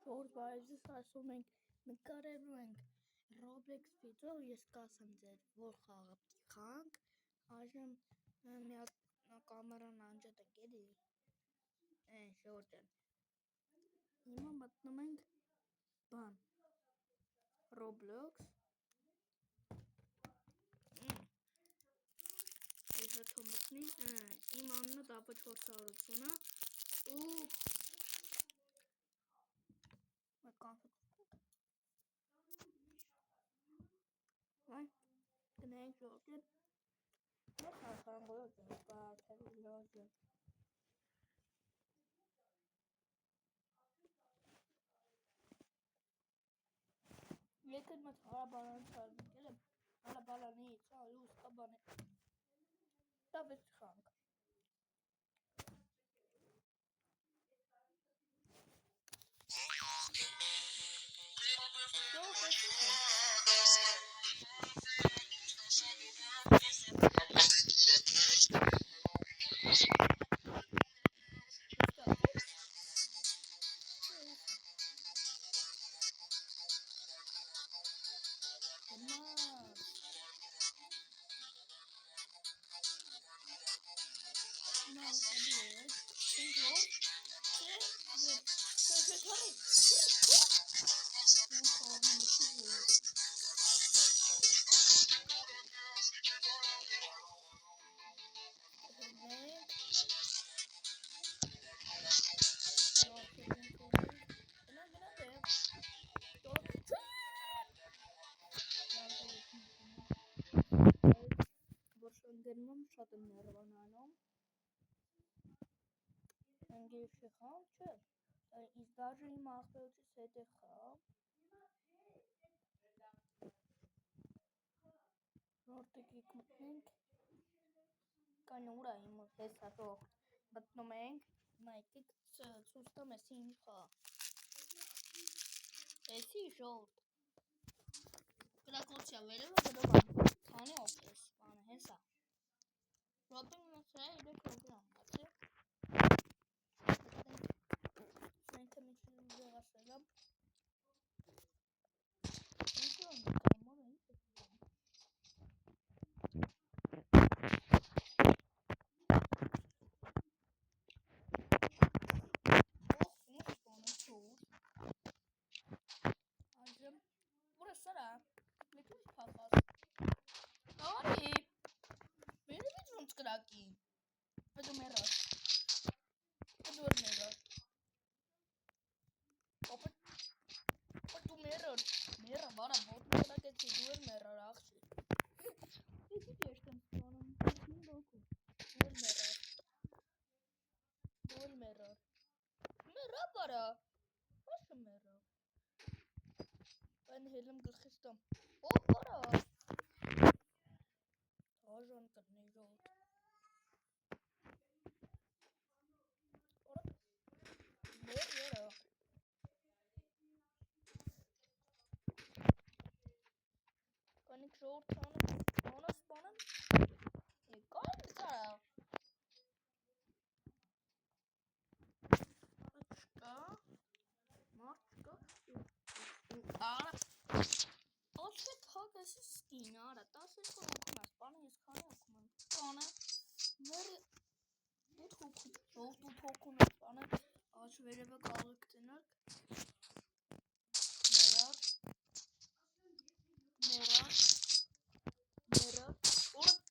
Որ բայց ասում ենք նկարելու ենք Roblox վիդեո, ես կասեմ ձեր որ խաղը խանք, այժմ մի հատ կամերան անջատ եք էլի, շորտ են, հիմա մտնում ենք բան, Roblox, ես հետո մտնի, իմ անունը դապը 480 ու մեկ կանխեցինք, այ, գնենք ժողջեն, մեր խարխանգոլոտ են, պարթելիլոտ են, եկր մեծ հարաբարան չարնիկել եմ, հարաբարանի ծալուս կաբան է, դա վեց խանք, Դերմում շատ եմ ներվանանում, ընգիր շխան, չէ, իսկ դաժը իմ աղբերոցիս հետ է խաղ, նորդեք եք մտնենք, կան ուրա իմ տեսատող, մտնում ենք, մայքիկ ծուստամ ես իմ խաղ, էսի ժորդ, գրակոցյա վերևը գրոբան, քանի օգես, բանը հեսա, ռոբին նսրա իրեք ռոբրան, բացի, Սենքը միջին ձեղասել եմ, ինքը եմ կարմար են, այժմ, ուր է սրա, մեկուր պապաս, կարի, վերևից ոնց կրակի, պեդու մերար, պեդու էր մերար, պեդու մերար, մերա վարա բոտն կրակեցի, դու էր մերար աղջի, էսի ճեշտ եմ սպանում, իմ բոքու, դու էր մերար, մերա բարա, հաշը մերա, այն հելում գլխիստում, բարա, հաժան կրնի ժողտ, մեր երա, կանիք ժողտ ծանը սպանեմ, կան ծարա, Marçka, Ara, Alfred Hagası Skin, Ara, das ist von Okunas, Bana ist keine Okunas, Bana, Mer, bu Okunas, Bana, Ağaç vereve kalık denir, Merar, orada,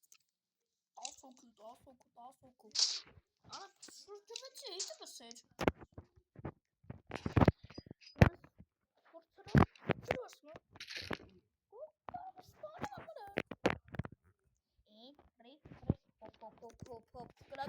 az oku, Ara, şurada hiç basır, Fırtına, şurası mı? Hop, bırak.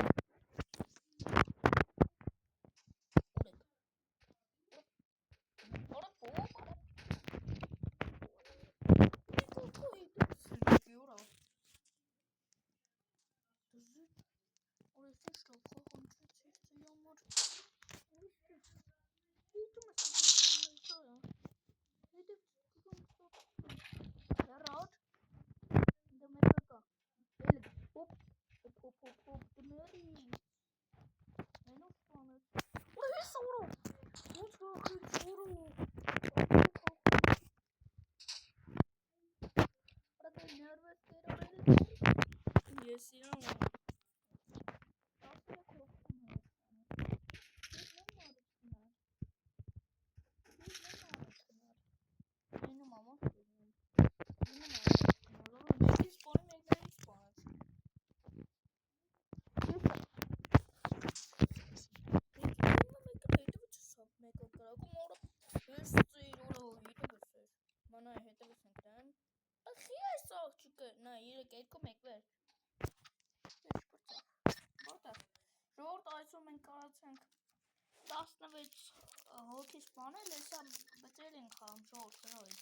հոգի սպանել, հեսա բծել ենք խաղում շորդ հրոյից։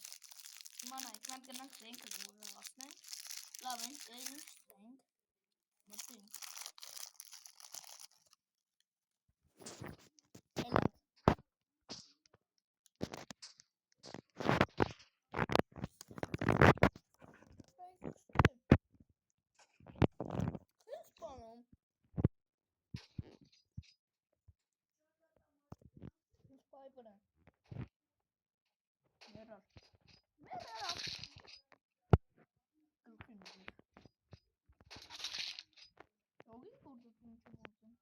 Հիմա նայք, մենք գնանք զենքը զորացնենք, լավ ենք, տեր ինչ ստենք, մտինք։ Էլանք։ Ինչ սպանում։ Ինչ պայ վրա։ Մերար։ Մերար։ Գլխին ուղիղ։ Ողին գործում ինչ գործում։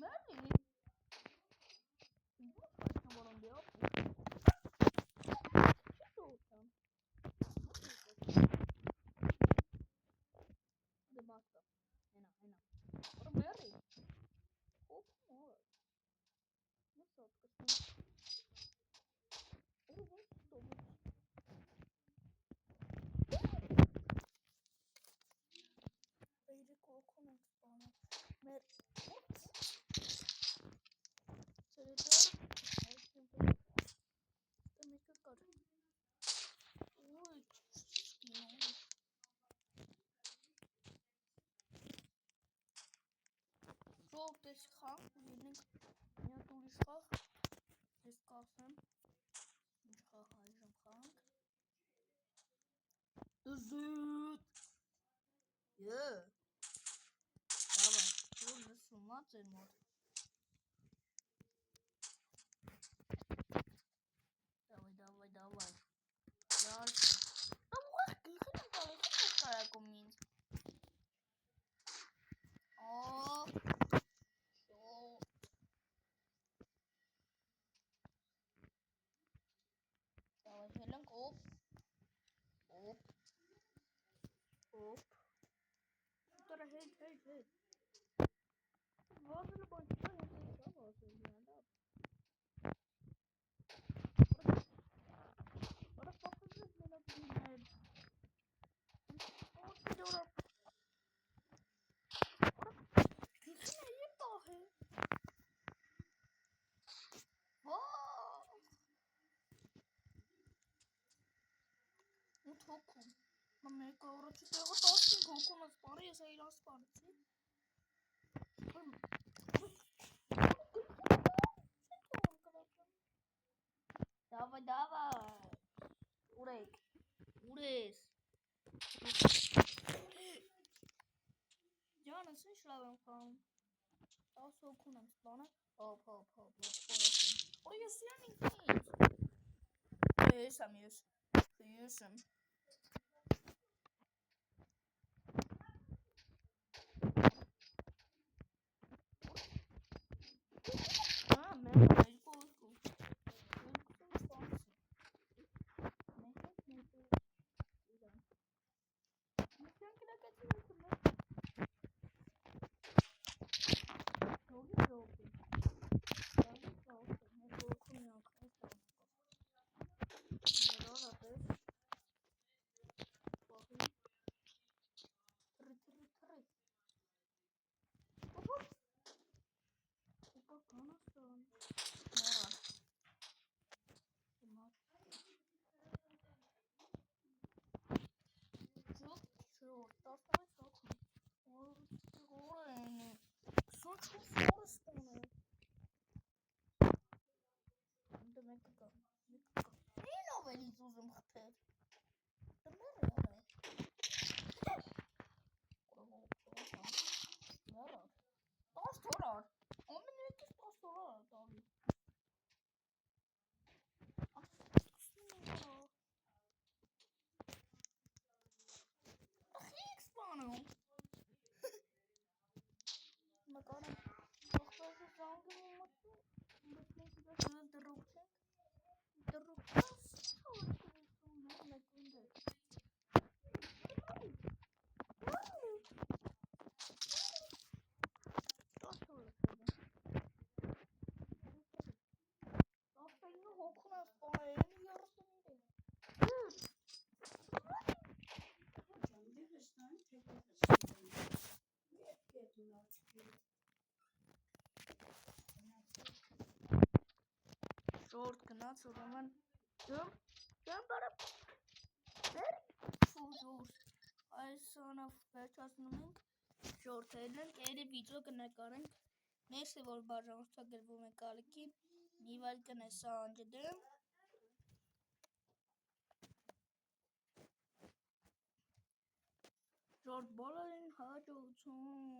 Մերլի։ Ինչ պայքն որոն դեով։ Չի դողտամ։ Դմաստա։ Հենա։ Որը մերի։ Հոպ մոր։ Մսոտ կստում։ Որը ոնց ստովում։ Բեյրի կողքուն ենք սպանում։ Մեր Սերետար այդքին մեկը կար։ Ոյ, չկինո։ Ժողով տես խաղ, ելնենք միատ ուրիշ խաղ, ես կասեմ, ինչ խաղ այժմ խաղանք։ Զուտ։ Դավայ, որ լսումած էր մոտ։ Դավայ։ Լարսը։ Ուղղ գլխին եմ տալիս, ինչ ես կարակում ինձ։ Դավայ, հելենք օպ։ Շուտարա հետ։ Վազելը բան չկա, ես էսա վազել լավ։ Որը պապուզեց մենակ դիներ։ Որը գիխին է եպահ է։ Ու թոքում։ Մեկը առաջի տեղը 15 հոգում սպարի, ես այրան սպարեցի։ Դավայ։ Ուրեք։ Ուրես։ Ջանս ինչ լավ եմ խաղում։ 10 հոգուն եմ սպանը։ Հոպ։ Օ ես յան ինքնից։ Ես եմ։ Մերո երկու սպանցի։ Մեկեն կրակացի ուքրնա։ Հողի ժողի։ Մեկ հոգում յանք այստեղ մերո հատես։ Պողի։ Թրի։ Օպա կանասան։ Մերան։ Շուտ, 16 հոգում։ Որ են։ 24 օրը սպանը։ Անդը մեկը կա։ Են ավելից ուզում խպեր։ Դմեր է արա։ Մերան։ 10 դոլար։ Ամեն եկիս 10 դոլար տալի։ Ախիք սպանում։ Մականեմ, ողբազը զանգում եմ մտնում, մտնենք իրաս դրուկ չենք, դրուկ չես, չորդ կվեսում է։ Ժորդ գնաց, ուրեմն ջան բարը ժորդ այս անավ վերջացնում ենք ժորդերն ենք, էլի վիդեո կնկարենք ներսը որ բաժանորդագրվում է կալիքի մի վայրկյան է սա անջդեմ ժորդ բոլորին հաջողություն